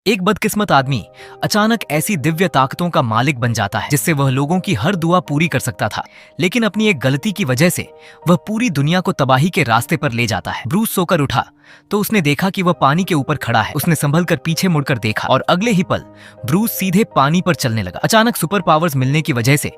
एक बदकिस्मत आदमी अचानक ऐसी दिव्य ताकतों का मालिक बन जाता है जिससे वह लोगों की हर दुआ पूरी कर सकता था, लेकिन अपनी एक गलती की वजह से वह पूरी दुनिया को तबाही के रास्ते पर ले जाता है। ब्रूस सोकर उठा तो उसने देखा कि वह पानी के ऊपर खड़ा है। उसने संभल कर पीछे मुड़कर देखा और अगले ही पल ब्रूस सीधे पानी पर चलने लगा। अचानक सुपर पावर्स मिलने की वजह से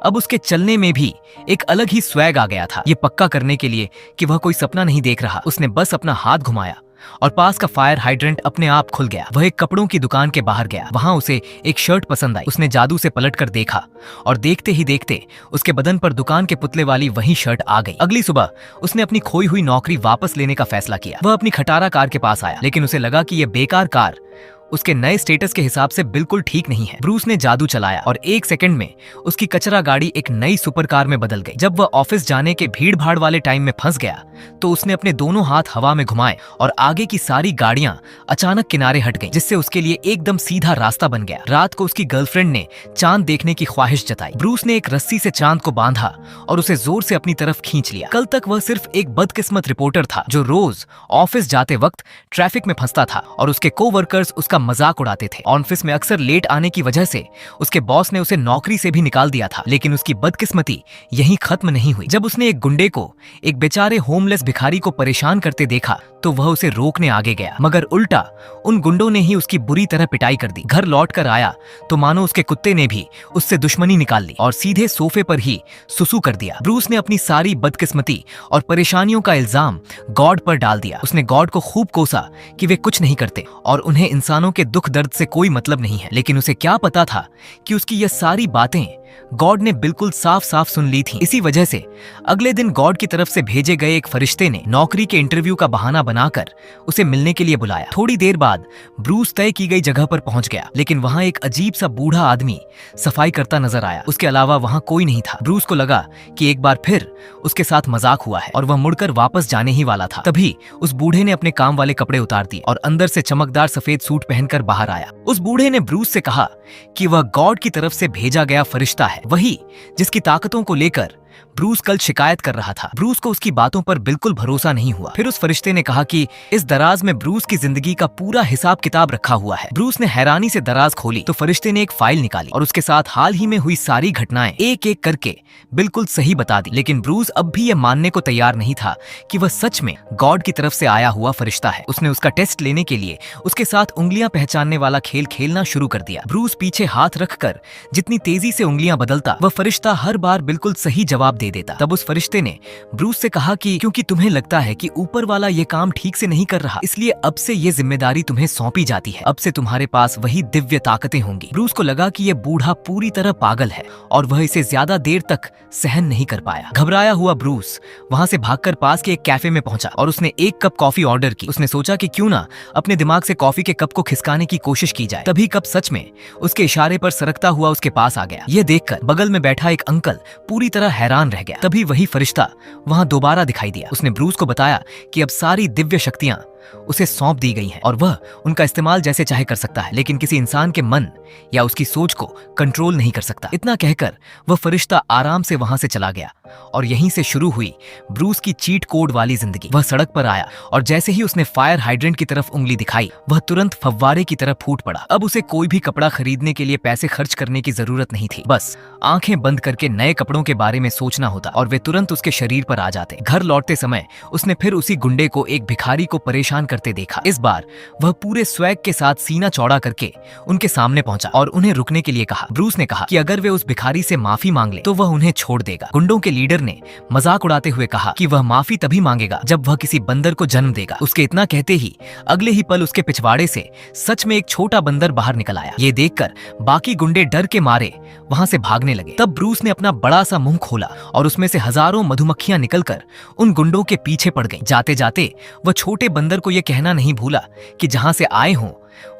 अब उसके चलने में भी एक अलग ही स्वैग आ गया था। ये पक्का करने के लिए कि वह कोई सपना नहीं देख रहा, उसने बस अपना हाथ घुमाया और पास का फायर हाइड्रेंट अपने आप खुल गया। वह एक कपड़ों की दुकान के बाहर गया। वहां उसे एक शर्ट पसंद आई। उसने जादू से पलटकर देखा और देखते ही देखते उसके बदन पर दुकान के पुतले वाली वही शर्ट आ गई। अगली सुबह उसने अपनी खोई हुई नौकरी वापस लेने का फैसला किया। वह अपनी खटारा कार के पास आया, लेकिन उसे लगा कि यह बेकार कार उसके नए स्टेटस के हिसाब से बिल्कुल ठीक नहीं है। ब्रूस ने जादू चलाया और 1 सेकंड में उसकी कचरा गाड़ी एक नई सुपर कार में बदल गई। जब वह ऑफिस जाने के भीड़ भाड़ वाले टाइम में फंस गया तो उसने अपने दोनों हाथ हवा में घुमाए और आगे की सारी गाड़ियां अचानक किनारे हट गईं, जिससे उसके लिए एकदम सीधा रास्ता बन गया। रात को उसकी गर्लफ्रेंड ने चांद देखने की ख्वाहिश जताई। ब्रूस ने एक रस्सी से चांद को बांधा और उसे जोर से अपनी तरफ खींच लिया। कल तक वह सिर्फ एक बदकिस्मत रिपोर्टर था जो रोज ऑफिस जाते वक्त ट्रैफिक में फंसता था और उसके कोवर्कर्स उसका मजाक उड़ाते थे। ऑफिस में अक्सर लेट आने की वजह से उसके बॉस ने उसे नौकरी से भी निकाल दिया था। लेकिन उसकी बदकिस्मती यहीं खत्म नहीं हुई। जब उसने एक गुंडे को एक बेचारे होमलेस भिखारी को परेशान करते देखा तो वह उसे रोकने आगे गया, मगर उल्टा उन गुंडों ने ही उसकी बुरी तरह पिटाई कर दी। घर लौट कर आया तो मानो उसके कुत्ते ने भी उससे दुश्मनी निकाल ली और सीधे सोफे पर ही सुसु कर दिया। ब्रूस ने अपनी सारी बदकिस्मती और परेशानियों का इल्जाम गॉड पर डाल दिया। उसने गॉड को खूब कोसा कि वे कुछ नहीं करते और उन्हें इंसानों के दुख दर्द से कोई मतलब नहीं है। लेकिन उसे क्या पता था कि उसकी ये सारी बातें गॉड ने बिल्कुल साफ साफ सुन ली थी। इसी वजह से अगले दिन गॉड की तरफ से भेजे गए एक फरिश्ते ने नौकरी के इंटरव्यू का बहाना बनाकर उसे मिलने के लिए बुलाया। थोड़ी देर बाद ब्रूस तय की गई जगह पर पहुंच गया, लेकिन वहां एक अजीब सा बूढ़ा आदमी सफाई करता नजर आया। उसके अलावा वहां कोई नहीं था। ब्रूस को लगा कि एक बार फिर उसके साथ मजाक हुआ है और वह मुड़कर वापस जाने ही वाला था। तभी उस बूढ़े ने अपने काम वाले कपड़े उतार दिए और अंदर से चमकदार सफेद सूट पहनकर बाहर आया। उस बूढ़े ने ब्रूस से कहा कि वह गॉड की तरफ से भेजा गया फरिश्ता है, वही जिसकी ताकतों को लेकर ब्रूस कल शिकायत कर रहा था। ब्रूस को उसकी बातों पर बिल्कुल भरोसा नहीं हुआ। फिर उस फरिश्ते ने कहा कि इस दराज में ब्रूस की जिंदगी का पूरा हिसाब किताब रखा हुआ है। ब्रूस ने हैरानी से दराज खोली तो फरिश्ते ने एक फाइल निकाली और उसके साथ हाल ही में हुई सारी घटनाएं एक एक करके बिल्कुल सही बता दी। लेकिन ब्रूस अब भी यह मानने को तैयार नहीं था कि वह सच में गॉड की तरफ से आया हुआ फरिश्ता है। उसने उसका टेस्ट लेने के लिए उसके साथ उंगलियां पहचानने वाला खेल खेलना शुरू कर दिया। ब्रूस पीछे हाथ रखकर जितनी तेजी से उंगलियां बदलता वह फरिश्ता हर बार बिल्कुल सही जवाब दे देता। तब उस फरिश्ते ने ब्रूस से कहा कि क्योंकि तुम्हें लगता है कि ऊपर वाला ये काम ठीक से नहीं कर रहा, इसलिए अब से ये जिम्मेदारी तुम्हें सौंपी जाती है। अब से तुम्हारे पास वही दिव्य ताकतें होंगी। ब्रूस को लगा कि यह बूढ़ा पूरी तरह पागल है और वह इसे ज्यादा देर तक सहन नहीं कर पाया। घबराया हुआ ब्रूस वहां से भागकर पास के एक कैफे में पहुंचा और उसने 1 कप कॉफी ऑर्डर की। उसने सोचा कि क्यों ना अपने दिमाग से कॉफी के कप को खिसकाने की कोशिश की जाए। तभी कप सच में उसके इशारे पर सरकता हुआ उसके पास आ गया। यह देखकर बगल में बैठा एक अंकल पूरी तरह हैरान रह गया। तभी वही फरिश्ता वहां दोबारा दिखाई दिया। उसने ब्रूस को बताया कि अब सारी दिव्य शक्तियां उसे सौंप दी गई हैं और वह उनका इस्तेमाल जैसे चाहे कर सकता है, लेकिन किसी इंसान के मन या उसकी सोच को कंट्रोल नहीं कर सकता। इतना कहकर वह फरिश्ता आराम से वहां से चला गया और यहीं से शुरू हुई ब्रूस की चीट कोड वाली जिंदगी। वह सड़क पर आया और जैसे ही उसने फायर हाइड्रेंट की तरफ उंगली दिखाई वह तुरंत फव्वारे की तरह फूट पड़ा। अब उसे कोई भी कपड़ा खरीदने के लिए पैसे खर्च करने की जरूरत नहीं थी। बस आंखें बंद करके नए कपड़ों के बारे में सोचना होता और वे तुरंत उसके शरीर पर आ जाते। घर लौटते समय उसने फिर उसी गुंडे को एक भिखारी को परेशान करते देखा। इस बार वह पूरे स्वैग के साथ सीना चौड़ा करके उनके सामने पहुंचा और उन्हें रुकने के लिए कहा। ब्रूस ने कहा कि अगर वे उस भिखारी से माफी मांग ले तो वह उन्हें छोड़ देगा। गुंडों के लीडर ने मजाक उड़ाते हुए कहा कि वह माफी तभी मांगेगा जब वह किसी बंदर को जन्म देगा। उसके इतना कहते ही अगले ही पल उसके पिछवाड़े से सच में एक छोटा बंदर बाहर निकल आया। ये देखकर बाकी गुंडे डर के मारे वहां से भागने लगे। तब ब्रूस ने अपना बड़ा सा मुंह खोला और उसमें से हजारों मधुमक्खियां निकलकर उन गुंडों के पीछे पड़ गईं। जाते जाते वह छोटे बंदर को यह कहना नहीं भूला कि जहां से आए हों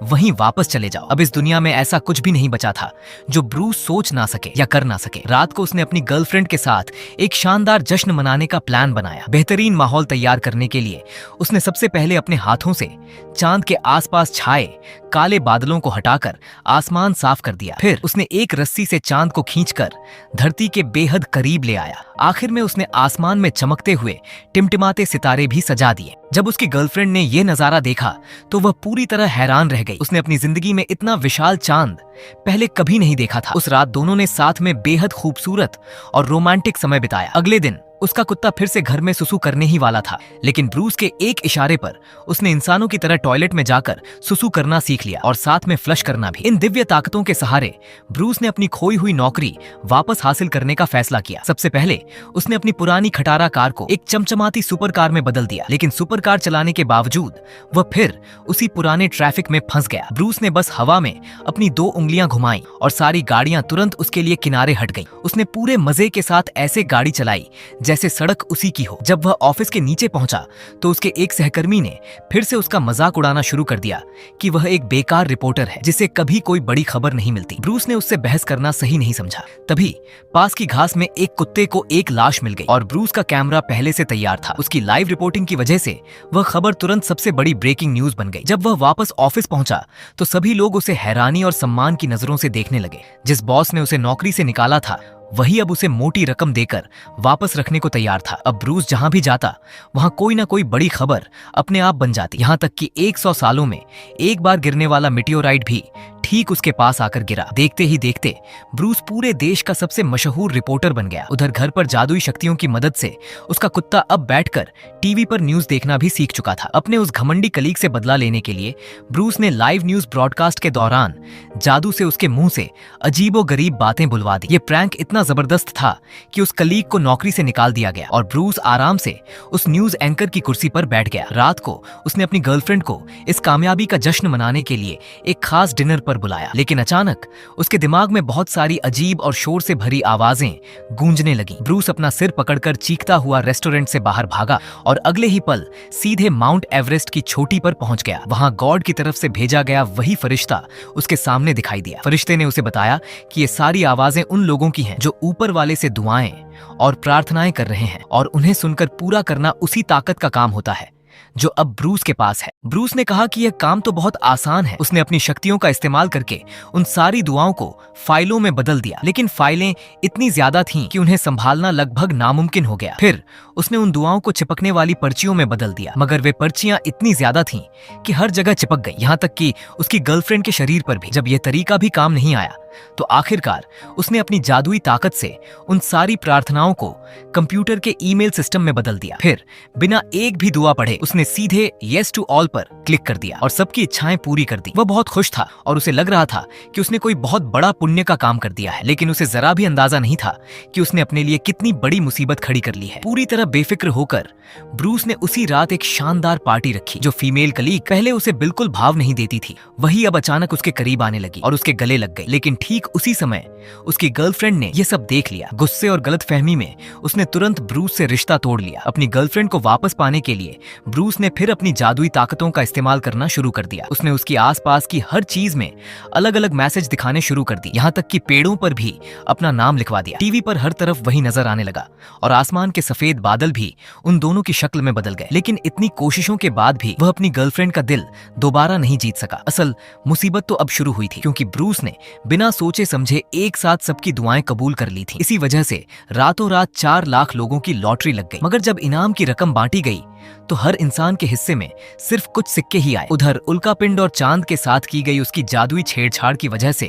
वहीं वापस चले जाओ। अब इस दुनिया में ऐसा कुछ भी नहीं बचा था जो ब्रूस सोच ना सके या कर ना सके। रात को उसने अपनी गर्लफ्रेंड के साथ एक शानदार जश्न मनाने का प्लान बनाया। बेहतरीन माहौल तैयार करने के लिए उसने सबसे पहले अपने हाथों से चांद के आसपास छाए काले बादलों को हटाकर आसमान साफ कर दिया। फिर उसने एक रस्सी से चांद को खींचकर धरती के बेहद करीब ले आया। आखिर में उसने आसमान में चमकते हुए टिमटिमाते सितारे भी सजा दिए। जब उसकी गर्लफ्रेंड ने यह नजारा देखा तो वह पूरी तरह हैरान रह गई। उसने अपनी जिंदगी में इतना विशाल चांद पहले कभी नहीं देखा था। उस रात दोनों ने साथ में बेहद खूबसूरत और रोमांटिक समय बिताया। अगले दिन उसका कुत्ता फिर से घर में सुसु करने ही वाला था, लेकिन ब्रूस के एक इशारे पर उसने इंसानों की तरह टॉयलेट में जाकर सुसु करना सीख लिया और साथ में फ्लश करना भी। इन दिव्य ताकतों के सहारे ब्रूस ने अपनी खोई हुई नौकरी वापस हासिल करने का फैसला किया। सबसे पहले उसने अपनी पुरानी खटारा कार को एक चमचमाती सुपर कार में बदल दिया, लेकिन सुपर कार चलाने के बावजूद वह फिर उसी पुराने ट्रैफिक में फंस गया। ब्रूस ने बस हवा में अपनी 2 उंगलियां घुमाई और सारी गाड़ियां तुरंत उसके लिए किनारे हट गईं। उसने पूरे मजे के साथ ऐसे गाड़ी चलाई जैसे सड़क उसी की हो। जब वह ऑफिस के नीचे पहुंचा तो उसके एक सहकर्मी ने फिर से उसका मजाक उड़ाना शुरू कर दिया कि वह एक बेकार रिपोर्टर है जिसे कभी कोई बड़ी खबर नहीं मिलती। ब्रूस ने उससे बहस करना सही नहीं समझा। तभी पास की घास में एक कुत्ते को एक लाश मिल गई और ब्रूस का कैमरा पहले से तैयार था। उसकी लाइव रिपोर्टिंग की वजह से वह खबर तुरंत सबसे बड़ी ब्रेकिंग न्यूज बन गई। जब वह वापस ऑफिस पहुंचा तो सभी लोग उसे हैरानी और सम्मान की नजरों से देखने लगे। जिस बॉस ने उसे नौकरी से निकाला था वही अब उसे मोटी रकम देकर वापस रखने को तैयार था। अब ब्रूस जहां भी जाता वहां कोई ना कोई बड़ी खबर अपने आप बन जाती। यहां तक कि 100 सालों में एक बार गिरने वाला मिटियोराइट भी ठीक उसके पास आकर गिरा। देखते ही देखते ब्रूस पूरे देश का सबसे मशहूर रिपोर्टर बन गया। उधर घर पर जादुई शक्तियों की मदद से उसका कुत्ता अब बैठकर टीवी पर न्यूज देखना भी सीख चुका था। अपने उस घमंडी कलीग से बदला लेने के लिए ब्रूस ने लाइव न्यूज ब्रॉडकास्ट के दौरान जादू से उसके मुंह से अजीबोगरीब बातें बुलवा दी। ये प्रैंक इतना जबरदस्त था कि उस कलीग को नौकरी से निकाल दिया गया और ब्रूस आराम से उस न्यूज एंकर की कुर्सी पर बैठ गया। रात को उसने अपनी गर्लफ्रेंड को इस कामयाबी का जश्न मनाने के लिए एक खास डिनर पर बुलाया, लेकिन अचानक उसके दिमाग में बहुत सारी अजीब और शोर से भरी आवाजें गूंजने लगीं। ब्रूस अपना सिर पकड़कर चीखता हुआ रेस्टोरेंट से बाहर भागा और अगले ही पल सीधे माउंट एवरेस्ट की चोटी पर पहुंच गया। वहां गॉड की तरफ से भेजा गया वही फरिश्ता उसके सामने दिखाई दिया। फरिश्ते ने उसे बताया कि ये सारी आवाजें उन लोगों की हैं जो ऊपर वाले से दुआएं और प्रार्थनाएं कर रहे हैं और उन्हें सुनकर पूरा करना उसी ताकत का काम होता है जो अब ब्रूस के पास है। ब्रूस ने कहा कि यह काम तो बहुत आसान है। उसने अपनी शक्तियों का इस्तेमाल करके उन सारी दुआओं को फाइलों में बदल दिया, लेकिन फाइलें इतनी ज्यादा थीं कि उन्हें संभालना लगभग नामुमकिन हो गया। फिर उसने उन दुआओं को चिपकने वाली पर्चियों में बदल दिया, मगर वे पर्चियां इतनी ज्यादा थीं कि हर जगह चिपक गई, यहाँ तक कि उसकी गर्लफ्रेंड के शरीर पर भी। जब यह तरीका भी काम नहीं आया तो आखिरकार उसने अपनी जादुई ताकत से उन सारी प्रार्थनाओं को कंप्यूटर के ईमेल सिस्टम में बदल दिया। फिर बिना एक भी दुआ पढ़े उसने सीधे येस टू ऑल पर क्लिक कर दिया और सबकी इच्छाएं पूरी कर दी। वह बहुत खुश था और उसे लग रहा था कि उसने कोई बहुत बड़ा पुण्य का काम कर दिया है, लेकिन उसे जरा भी अंदाजा नहीं था कि उसने अपने लिए कितनी बड़ी मुसीबत खड़ी कर ली है। पूरी तरह बेफिक्र होकर ब्रूस ने उसी रात एक शानदार पार्टी रखी। जो फीमेल कलीग पहले उसे बिल्कुल भाव नहीं देती थी वही अब अचानक उसके करीब आने लगी और उसके गले लग गई। लेकिन ठीक उसी समय उसकी गर्लफ्रेंड ने यह सब देख लिया। गुस्से और गलतफहमी में उसने तुरंत ब्रूस से रिश्ता तोड़ लिया। अपनी गर्लफ्रेंड को वापस पाने के लिए ब्रूस ने फिर अपनी जादुई ताकतों का इस्तेमाल करना शुरू कर दिया। उसने उसकी आसपास की हर चीज में अलग अलग मैसेज दिखाने शुरू कर दी, यहाँ तक कि पेड़ों पर भी अपना नाम लिखवा दिया। टीवी पर हर तरफ वही नजर आने लगा और आसमान के सफेद बादल भी उन दोनों की शक्ल में बदल गए। लेकिन इतनी कोशिशों के बाद भी वह अपनी गर्लफ्रेंड का दिल दोबारा नहीं जीत सका। असल मुसीबत तो अब शुरू हुई थी, क्योंकि ब्रूस ने बिना सोचे समझे एक साथ सबकी दुआएं कबूल कर ली थी। इसी वजह से रातों रात 4 लाख लोगों की लॉटरी लग गई। मगर जब इनाम की रकम बांटी गई तो हर इंसान के हिस्से में सिर्फ कुछ सिक्के ही आए। उधर उल्कापिंड और चांद के साथ की गई उसकी जादुई छेड़छाड़ की वजह से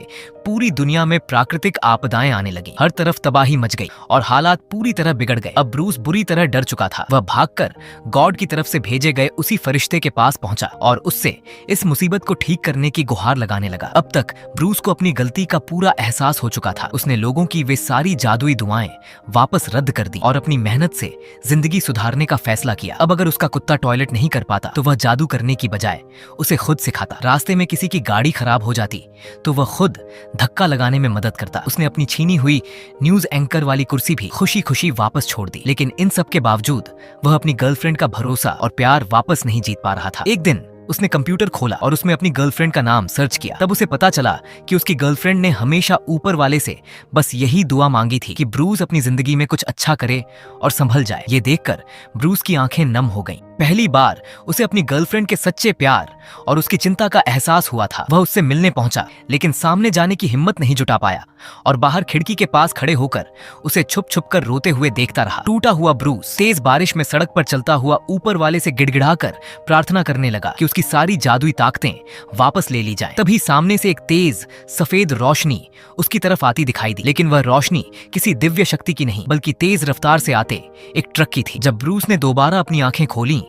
पूरी दुनिया में प्राकृतिक आपदाएं आने लगी। हर तरफ तबाही मच गई और हालात पूरी तरह बिगड़ गए। अब ब्रूस बुरी तरह डर चुका था। वह भागकर गॉड की तरफ से भेजे गए उसी फरिश्ते के पास पहुंचा और उससे इस मुसीबत को ठीक करने की गुहार लगाने लगा। अब तक ब्रूस को अपनी गलती का पूरा एहसास हो चुका था। उसने लोगों की वे सारी जादुई दुआएं वापस रद्द कर दी और अपनी मेहनत से जिंदगी सुधारने का फैसला किया। अब अगर उसका कुत्ता टॉयलेट नहीं कर पाता तो वह जादू करने की बजाय उसे खुद सिखाता। रास्ते में किसी की गाड़ी खराब हो जाती तो वह खुद धक्का लगाने में मदद करता। उसने अपनी छीनी हुई न्यूज एंकर वाली कुर्सी भी खुशी खुशी वापस छोड़ दी। लेकिन इन सब के बावजूद वह अपनी गर्लफ्रेंड का भरोसा और प्यार वापस नहीं जीत पा रहा था। एक दिन उसने कंप्यूटर खोला और उसमें अपनी गर्लफ्रेंड का नाम सर्च किया। तब उसे पता चला कि उसकी गर्लफ्रेंड ने हमेशा ऊपर वाले से बस यही दुआ मांगी थी कि ब्रूस अपनी जिंदगी में कुछ अच्छा करे और संभल जाए। ये देखकर ब्रूस की आंखें नम हो गईं। पहली बार उसे अपनी गर्लफ्रेंड के सच्चे प्यार और उसकी चिंता का एहसास हुआ था। वह उससे मिलने पहुंचा, लेकिन सामने जाने की हिम्मत नहीं जुटा पाया और बाहर खिड़की के पास खड़े होकर उसे छुप छुप कर रोते हुए देखता रहा। टूटा हुआ ब्रूस तेज बारिश में सड़क पर चलता हुआ ऊपर वाले से गिड़गिड़ाकर प्रार्थना करने लगा कि उसकी सारी जादुई ताकतें वापस ले ली जाएं। तभी सामने से एक तेज सफेद रोशनी उसकी तरफ आती दिखाई दी, लेकिन वह रोशनी किसी दिव्य शक्ति की नहीं बल्कि तेज रफ्तार से आते एक ट्रक की थी। जब ब्रूस ने दोबारा अपनी आंखें खोली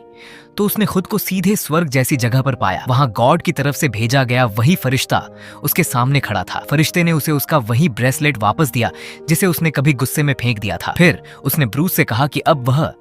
तो उसने खुद को सीधे स्वर्ग जैसी जगह पर पाया। वहां गॉड की तरफ से भेजा गया वही फरिश्ता उसके सामने खड़ा था। फरिश्ते ने उसे उसका वही ब्रेसलेट वापस दिया जिसे उसने कभी गुस्से में फेंक दिया था। फिर उसने ब्रूस से कहा कि अब वह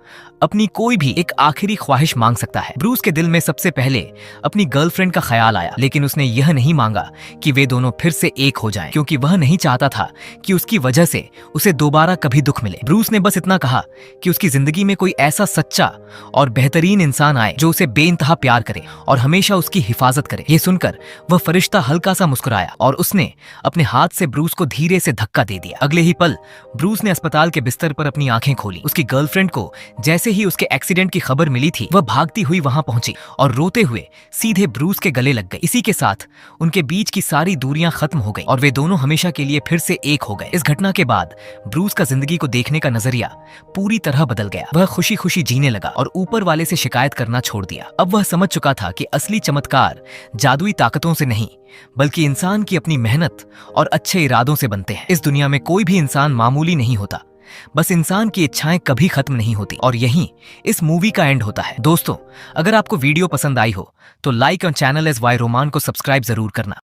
अपनी कोई भी एक आखिरी ख्वाहिश मांग सकता है। ब्रूस के दिल में सबसे पहले अपनी गर्लफ्रेंड का ख्याल आया, लेकिन उसने यह नहीं मांगा कि वे दोनों फिर से एक हो जाएं, क्योंकि वह नहीं चाहता था कि उसकी वजह से उसे दोबारा कभी दुख मिले। ब्रूस ने बस इतना कहा कि उसकी जिंदगी में कोई ऐसा सच्चा और बेहतरीन इंसान आए जो उसे बेइंतहा प्यार करे और हमेशा उसकी हिफाजत करे। ये सुनकर वह फरिश्ता हल्का सा मुस्कुराया और उसने अपने हाथ से ब्रूस को धीरे से धक्का दे दिया। अगले ही पल ब्रूस ने अस्पताल के बिस्तर पर अपनी आंखें खोली। उसकी गर्लफ्रेंड को जैसे ही उसके एक्सीडेंट की खबर मिली थी, वह भागती हुई वहां पहुंची और रोते हुए सीधे ब्रूस के गले लग गई। इसी के साथ उनके बीच की सारी दूरियां खत्म हो गई और वे दोनों हमेशा के लिए फिर से एक हो गए। इस घटना के बाद ब्रूस का जिंदगी को देखने का नजरिया पूरी तरह बदल गया। वह खुशी खुशी जीने लगा और ऊपर वाले से शिकायत करना छोड़ दिया। अब वह समझ चुका था कि असली चमत्कार जादुई ताकतों से नहीं बल्कि इंसान की अपनी मेहनत और अच्छे इरादों से बनते हैं। इस दुनिया में कोई भी इंसान मामूली नहीं होता, बस इंसान की इच्छाएं कभी खत्म नहीं होती। और यहीं इस मूवी का एंड होता है। दोस्तों, अगर आपको वीडियो पसंद आई हो तो लाइक और चैनल एस वाई रोमान को सब्सक्राइब जरूर करना।